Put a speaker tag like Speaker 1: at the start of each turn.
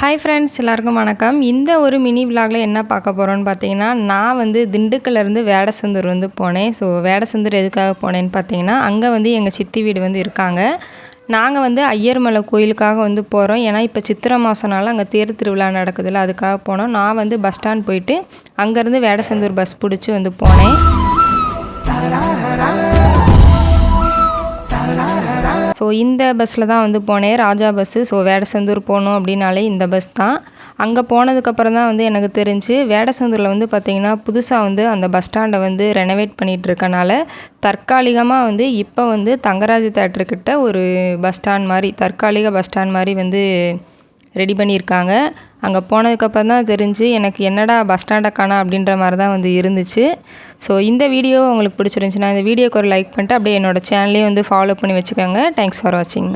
Speaker 1: Hi friends, எல்லாருக்கும் வணக்கம். இந்த ஒரு மினி விலாகில் என்ன பார்க்க போகிறோன்னு பார்த்தீங்கன்னா, நான் வந்து திண்டுக்கல்லேருந்து வேடசந்தூர் வந்து போனேன். ஸோ வேடசந்தூர் எதுக்காக போனேன்னு பார்த்தீங்கன்னா, அங்கே வந்து எங்கள் சித்தி வீடு வந்து இருக்காங்க. நாங்கள் வந்து ஐயர்மலை கோயிலுக்காக வந்து போகிறோம். ஏன்னா இப்போ சித்திரை மாதம்னால அங்கே தேர் திருவிழா நடக்குதுல்ல, அதுக்காக போனோம். நான் வந்து பஸ் ஸ்டாண்ட் போயிட்டு அங்கேருந்து வேடசந்தூர் பஸ் பிடிச்சி வந்து போனேன். ஸோ இந்த பஸ்ஸில் தான் வந்து போனேன், ராஜா பஸ்ஸு. ஸோ வேடசந்தூர் போகணும் அப்படின்னாலே இந்த பஸ் தான். அங்கே போனதுக்கப்புறம் தான் வந்து எனக்கு தெரிஞ்சு வேடசந்தூரில் வந்து பார்த்திங்கன்னா புதுசாக வந்து அந்த பஸ் ஸ்டாண்டை வந்து ரெனோவேட் பண்ணிகிட்ருக்கனால தற்காலிகமாக வந்து இப்போ வந்து தங்கராஜ் தேட்டருக்கிட்ட ஒரு பஸ் ஸ்டாண்ட் மாதிரி, தற்காலிக பஸ் ஸ்டாண்ட் மாதிரி வந்து ரெடி பண்ணியிருக்காங்க. அங்கே போனதுக்கப்புறம் தான் தெரிஞ்சு எனக்கு என்னடா பஸ் ஸ்டாண்டை காணா அப்படின்ற மாதிரி தான் வந்து இருந்துச்சு. ஸோ இந்த வீடியோ உங்களுக்கு பிடிச்சிருந்துச்சுன்னா இந்த வீடியோக்கு ஒரு லைக் பண்ணிட்டு அப்படியே என்னோடய சேனலையும் வந்து ஃபாலோ பண்ணி வச்சுக்கோங்க. தேங்க்ஸ் ஃபார் வாட்சிங்.